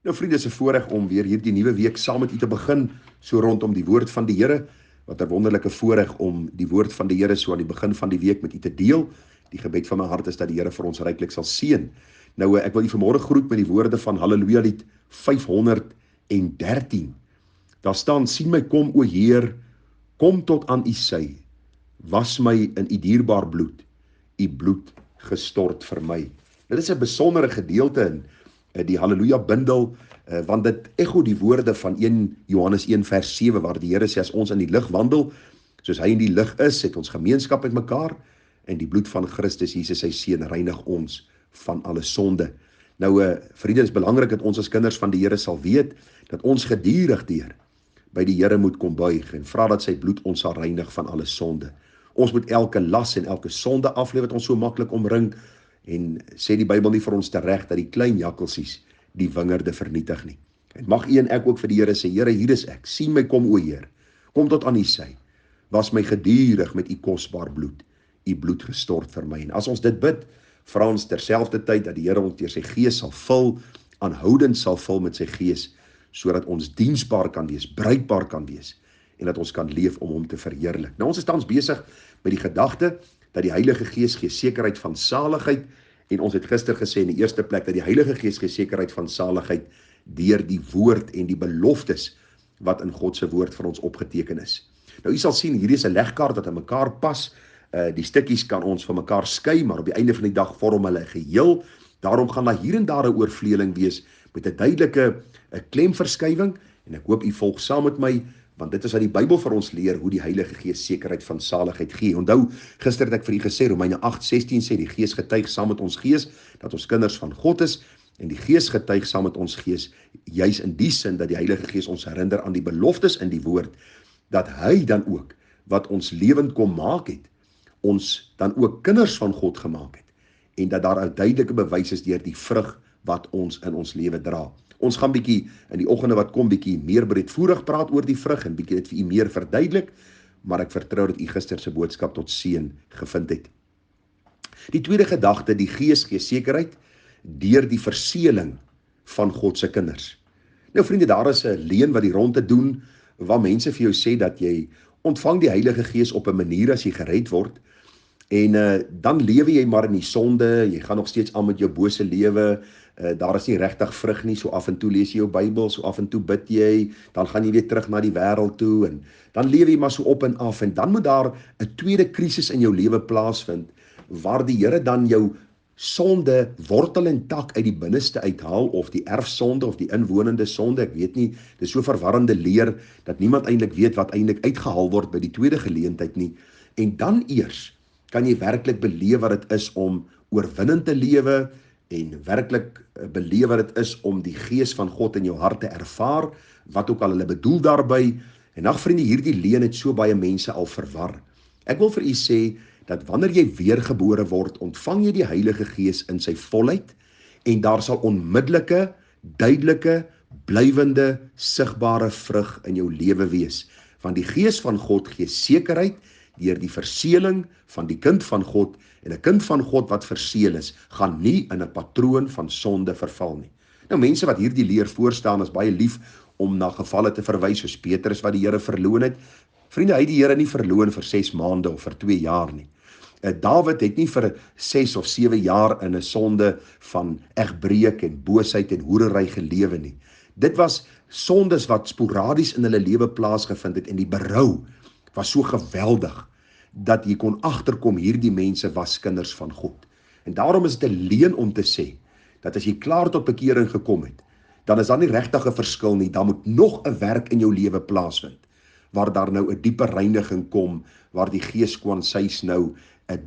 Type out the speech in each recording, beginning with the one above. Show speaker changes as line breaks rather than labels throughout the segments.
Nou vriende, is 'n voorreg om weer hierdie nuwe week saam met u te begin, so rondom die woord van die Here. Wat 'n wonderlike voorreg om die woord van die Here so aan die begin van die week met u te deel. Die gebed van my hart is dat die Here vir ons ryklik sal seën. Nou ek wil u vanmôre groet met die woorde van Halleluja lied 513. Daar staan: sien my kom, o Heer, kom tot aan u sy. Was my in u dierbaar bloed, u bloed gestort vir my. Dit is 'n besondere gedeelte in die Halleluja bundel, want dit echo die woorde van 1 Johannes 1 vers 7, waar die Here sê, as ons in die lig wandel, soos hy in die lig is, het ons gemeenskap met mekaar, en die bloed van Christus Jesus, sy seun, reinig ons van alle sonde. Nou, vriende, dit is belangrik dat ons as kinders van die Here sal weet, dat ons gedurig deur by die Here moet kom buig, en vra dat sy bloed ons sal reinig van alle sonde. Ons moet elke las en elke sonde aflê wat ons so maklik omring, en sê die Bybel nie vir ons tereg dat die klein jakkelsies die wingerde vernietig nie. En mag u en ek ook vir die Here sê: Here, hier is ek, sien my kom, o Heer, kom tot aan u sy, was my gedurig met u kosbaar bloed, u bloed gestort vir my. En as ons dit bid, vra ons terselfdertyd dat die Here ons deur sy gees sal vul, aanhoudend sal vul met sy gees, sodat ons diensbaar kan wees, bruikbaar kan wees, en dat ons kan leef om hom te verheerlik. Nou, ons is tans besig met die gedagte dat die Heilige Gees gee sekerheid van saligheid, en ons het gister gesê in die eerste plek dat die Heilige Gees gee sekerheid van saligheid deur die woord en die beloftes wat in God se woord vir ons opgeteken is. Nou, u sal sien, hierdie is 'n legkaart wat in mekaar pas. Die stukkies kan ons van mekaar skei, maar op die einde van die dag vorm hulle 'n geheel. Daarom gaan daar hier en daar 'n oorvleeling wees met 'n duidelike klemverskywing, en ek hoop u volg saam met my, want dit is wat die Bybel vir ons leer, hoe die Heilige Gees sekerheid van saligheid gee. Onthou, gister het ek vir u gesê, Romeine 8:16 sê, die Gees getuig saam met ons gees, dat ons kinders van God is, en die Gees getuig saam met ons gees, juis in die sin, dat die Heilige Gees ons herinner aan die beloftes in die woord, dat hy dan ook, wat ons lewend kom maak het, ons dan ook kinders van God gemaak het, en dat daar 'n duidelike bewys is deur die vrug wat ons in ons lewe dra. Ons gaan bietjie in die oggende wat kom bietjie meer breedvoerig praat oor die vrug en bietjie dit vir u meer verduidelik, maar ek vertrou dat u gister se boodskap tot seën gevind het. Die tweede gedagte, die Gees gee sekerheid deur die verseëling van God se kinders. Nou vriende, daar is 'n leuen wat die rondte doen, waar mense vir jou sê dat jy ontvang die Heilige Gees op 'n manier as jy gered word, en dan lewe jy maar in die sonde, jy gaan nog steeds aan met jou bose lewe, daar is nie regtig vrug nie, so af en toe lees jy jou Bybel, so af en toe bid jy, dan gaan jy weer terug na die wêreld toe, en dan lewe jy maar so op en af, en dan moet daar 'n tweede krisis in jou lewe plaasvind, waar die Here dan jou sonde wortel en tak uit die binneste uithaal, of die erfsonde of die inwonende sonde, ek weet nie, dis so verwarrende leer, dat niemand eintlik weet wat eintlik uitgehaal word by die tweede geleentheid nie, en dan eers kan jy werklik beleef wat dit is om oorwinnend te lewe, en werklik beleef wat dit is om die Gees van God in jou hart te ervaar, wat ook al hulle bedoel daarby. En ag vriende, hierdie leuen het so baie mense al verwar. Ek wil vir u sê, dat wanneer jy weergebore word, ontvang jy die Heilige Gees in sy volheid, en daar sal onmiddellike, duidelike, blywende, sigbare vrug in jou lewe wees. Want die Gees van God gee sekerheid deur die verseëling van die kind van God, en 'n kind van God wat verseël is, gaan nie in 'n patroon van sonde verval nie. Nou, mense wat hierdie leer voorstaan, is baie lief om na gevalle te verwys, soos Petrus wat die Here verloon het. Vriende, hy het die Here nie verloon vir 6 maande of vir 2 jaar nie. Dawid het nie vir 6 of 7 jaar in 'n sonde van egbreek en boosheid en hoerery gelewe nie. Dit was sondes wat sporadies in hulle lewe plaasgevind het, en die berou was so geweldig, dat jy kon agterkom, hierdie mense was kinders van God. En daarom is dit 'n leuen om te sê, dat as jy klaar tot bekering gekom het, dan is daar nie regtig 'n verskil nie, dan moet nog 'n werk in jou lewe plaasvind, waar daar nou 'n diepe reiniging kom, waar die Gees kwansuis nou,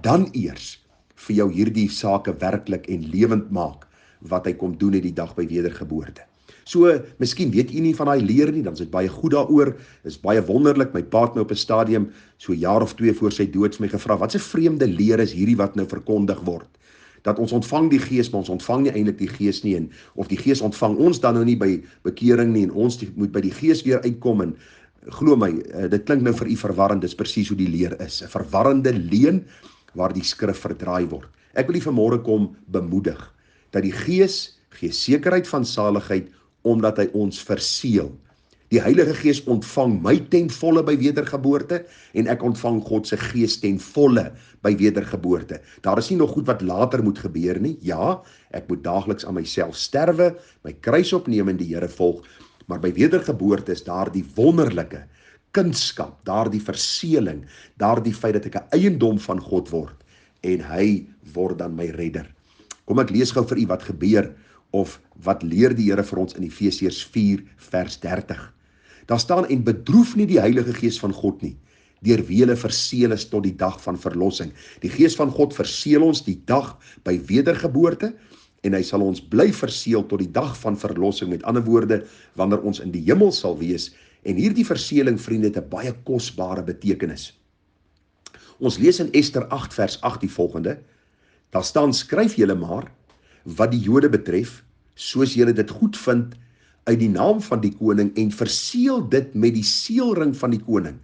dan eers vir jou hierdie sake werklik en lewend maak, wat hy kom doen in die dag by wedergeboorte. So, miskien weet u nie van daai leer nie, dan is dit baie goed daaroor, is baie wonderlik. My pa het my op 'n stadium, so 'n jaar of 2 voor sy dood, my gevra, wat 'n vreemde leer is hierdie wat nou verkondig word? Dat ons ontvang die Gees, maar ons ontvang nie eintlik die Gees nie, en of die Gees ontvang ons dan nou nie by bekering nie, en ons moet by die Gees weer uitkom, en glo my, dit klink nou vir u verwarrend, dis presies hoe die leer is, 'n verwarrende leuen, waar die skrif verdraai word. Ek wil u vanmôre kom bemoedig, dat die Gees gee sekerheid van saligheid, omdat hy ons verseël. Die Heilige Gees ontvang my ten volle by wedergeboorte en ek ontvang God se Gees ten volle by wedergeboorte. Daar is nie nog goed wat later moet gebeur nie. Ja, ek moet daagliks aan myself sterwe, my kruis opneem en die Here volg, maar by wedergeboorte is daar die wonderlike kindskap, daar die verseëling, daar die feit dat ek 'n eiendom van God word en hy word dan my redder. Kom ek lees gou vir u wat gebeur of wat leer die Here vir ons in Efesiërs 4 vers 30. Daar staan, en bedroef nie die Heilige Gees van God nie, deur wie julle verseël is tot die dag van verlossing. Die Gees van God verseël ons die dag by wedergeboorte, en hy sal ons bly verseël tot die dag van verlossing, met ander woorde, wanneer ons in die hemel sal wees, en hierdie verseëling, vriende, het 'n baie kosbare betekenis. Ons lees in Ester 8 vers 8 die volgende, daar staan, skryf julle maar, wat die Jode betref, soos julle dit goed vind, uit die naam van die koning, en verseël dit met die seelring van die koning,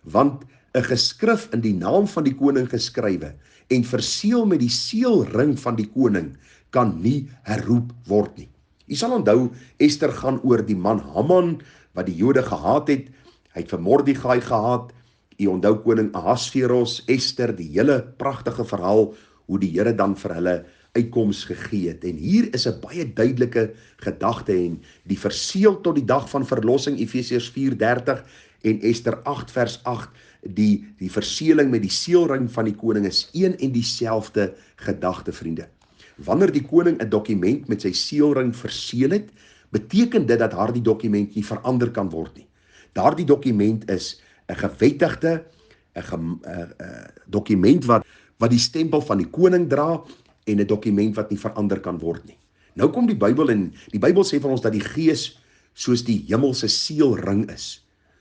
want 'n geskrif in die naam van die koning geskrywe, en verseël met die seelring van die koning, kan nie herroep word nie. U sal onthou, Ester gaan oor die man Haman, wat die Jode gehaat het, hy het vir Mordegai gehaat, u onthou koning Ahasveros, Ester, die hele pragtige verhaal, hoe die Here dan vir hulle uitkoms gegee het. En hier is 'n baie duidelike gedagte, en die verseël tot die dag van verlossing, Efesiërs 4:30 en Ester 8 vers 8, die verseëling met die seelring van die koning is een en dieselfde gedagte, vriende. Wanneer die koning 'n dokument met sy seelring verseël het, beteken dit dat daardie dokument nie verander kan word nie. Daardie dokument is 'n gewettigde, 'n dokument wat die stempel van die koning dra, en 'n dokument wat nie verander kan word nie. Nou kom die Bybel, en die Bybel sê vir ons dat die Gees soos die hemelse seelring is.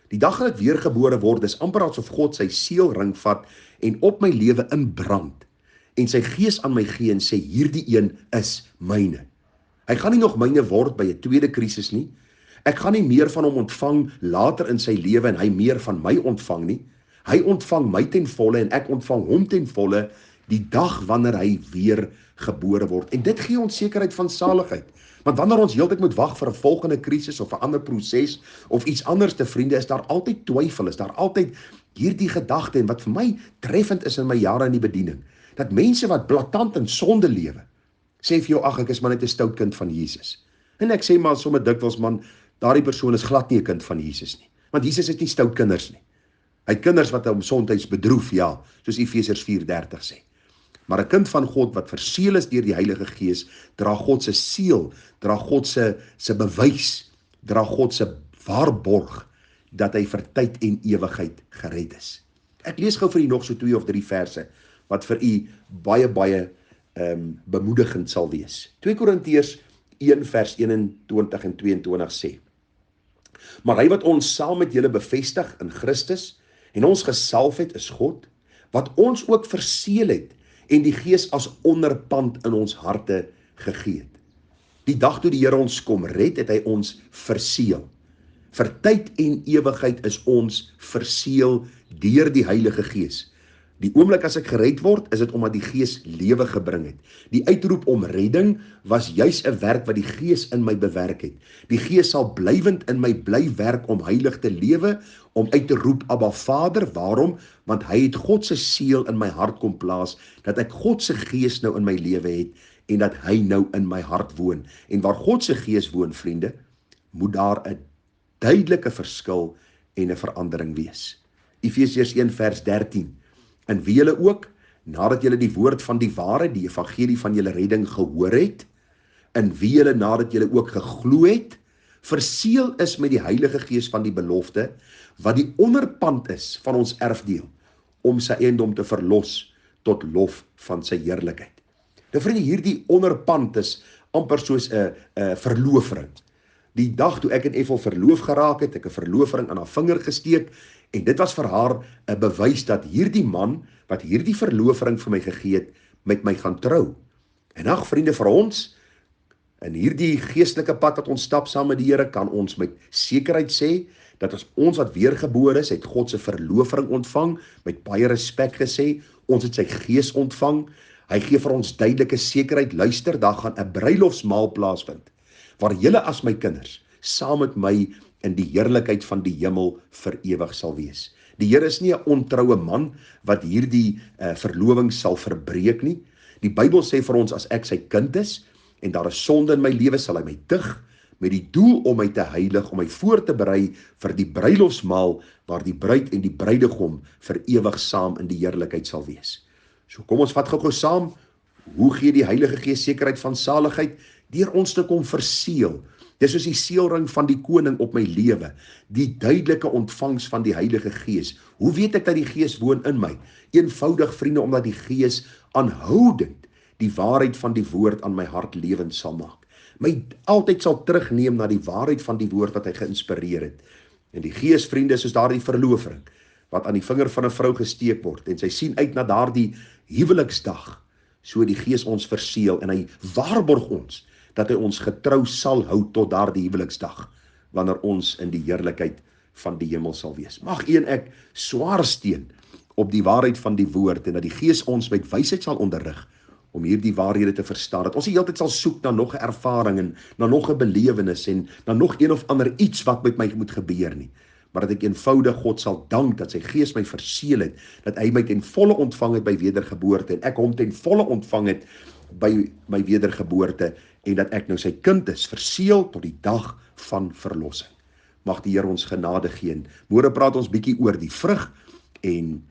Die dag dat ek weergebore word, is amper asof God sy seelring vat en op my lewe inbrand, en sy Gees aan my gee en sê, hierdie een is myne. Hy gaan nie nog myne word by 'n tweede krisis nie. Ek gaan nie meer van hom ontvang later in sy lewe en hy meer van my ontvang nie. Hy ontvang my ten volle en ek ontvang hom ten volle die dag wanneer hy weer gebore word. En dit gee ons sekerheid van saligheid. Want wanneer ons heeltyd moet wag vir 'n volgende krisis of 'n ander proses of iets anders te vriende, is daar altyd twyfel, is daar altyd hierdie gedagte, en wat vir my treffend is in my jare in die bediening, dat mense wat blaatant in sonde lewe, sê vir jou, ag, ek is maar net 'n stout kind van Jesus. En ek sê maar sommer dikwels, man, daardie persoon is glad nie 'n kind van Jesus nie. Want Jesus het nie stout kinders nie. Hy het kinders wat hom soms bedroef, ja, soos Efesiërs 4:30 sê. Maar 'n kind van God wat verseël is deur die Heilige Gees, dra God se seël, dra God se bewys, dra God se waarborg dat hy vir tyd en ewigheid gered is. Ek lees gou vir u nog so 2 of 3 verse wat vir u baie bemoedigend sal wees. 2 Korintiërs 1 vers 21 en 22 sê: Maar hy wat ons saam met julle bevestig in Christus en ons gesalf het, is God, wat ons ook verseël het en die Gees as onderpand in ons harte gegee het. Die dag toe die Here ons kom red, het hy ons verseël. Vir tyd en ewigheid is ons verseël deur die Heilige Gees. Die oomblik as ek gered word, is dit omdat die Gees lewe gebring het. Die uitroep om redding was juis 'n werk wat die Gees in my bewerk het. Die Gees sal blywend in my bly werk om heilig te lewe, om uit te roep, Abba Vader. Waarom? Want hy het God se seël in my hart kom plaas, dat ek God se Gees nou in my lewe het, en dat hy nou in my hart woon. En waar God se Gees woon, vriende, moet daar 'n duidelike verskil en 'n verandering wees. Efesiërs 1 vers 13. In wie julle ook, nadat julle die woord van die waarheid, die evangelie van julle redding gehoor het, in wie julle nadat julle ook geglo het, verseël is met die Heilige Gees van die belofte, wat die onderpand is van ons erfdeel, om sy eiendom te verlos tot lof van sy heerlikheid. Nou vriende, hierdie onderpand is amper soos 'n verloofring. Die dag toe ek en Ethel verloof geraak het, ek 'n verloofring aan haar vinger gesteek, en dit was vir haar 'n bewys dat hierdie man, wat hierdie verloofring vir my gegee het, met my gaan trou. En ag vriende, vir ons, in hierdie geestelike pad wat ons stap saam met die Here, kan ons met sekerheid sê, dat as ons wat weergebore is, het God se verloofring ontvang, met baie respek gesê, ons het sy Gees ontvang, hy gee vir ons duidelike sekerheid, luister, daar gaan 'n bruilofsmaal plaasvind, waar julle as my kinders saam met my in die heerlikheid van die hemel vir ewig sal wees. Die Here is nie 'n ontroue man wat hierdie verloving sal verbreek nie. Die Bybel sê vir ons, as ek sy kind is en daar is sonde in my lewe, sal hy my dig met die doel om my te heilig, om my voor te berei vir die bruilofsmaal waar die bruid en die bruidegom vir ewig saam in die heerlikheid sal wees. So kom ons vat gou saam, hoe gee die Heilige Gees sekerheid van saligheid? Deur ons te kom verseël. Dis soos die seelring van die koning op my lewe, die duidelike ontvangs van die Heilige Gees. Hoe weet ek dat die Gees woon in my? Eenvoudig, vriende, omdat die Gees aanhoudend die waarheid van die woord aan my hart lewend sal maak. My altyd sal terugneem na die waarheid van die woord wat hy geïnspireer het. En die Gees, vriende, soos daardie verloving wat aan die vinger van 'n vrou gesteek word en sy sien uit na daardie huweliksdag, so die Gees ons verseël en hy waarborg ons dat hy ons getrou sal hou tot daardie huweliksdag, wanneer ons in die heerlikheid van die hemel sal wees. Mag u en ek swaar steun op die waarheid van die woord en dat die Gees ons met wysheid sal onderrig om hierdie waarhede te verstaan, dat ons die hele tyd sal soek na nog 'n ervaring en na nog 'n belewenis en na nog een of ander iets wat met my moet gebeur nie, maar dat ek eenvoudig God sal dank dat sy Gees my verseël het, dat hy my ten volle ontvang het by wedergeboorte en ek hom ten volle ontvang het by my wedergeboorte en dat ek nou sy kind is, verseël tot die dag van verlossing. Mag die Here ons genade gee. Môre praat ons bietjie oor die vrug en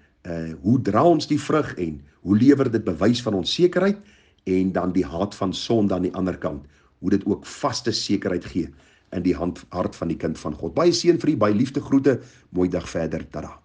hoe dra ons die vrug en hoe lewer dit bewys van ons sekerheid en dan die haat van sonde aan die ander kant, hoe dit ook vaste sekerheid gee in die hart van die kind van God. Baie seën vir u, baie liefde groete, mooi dag verder, tada.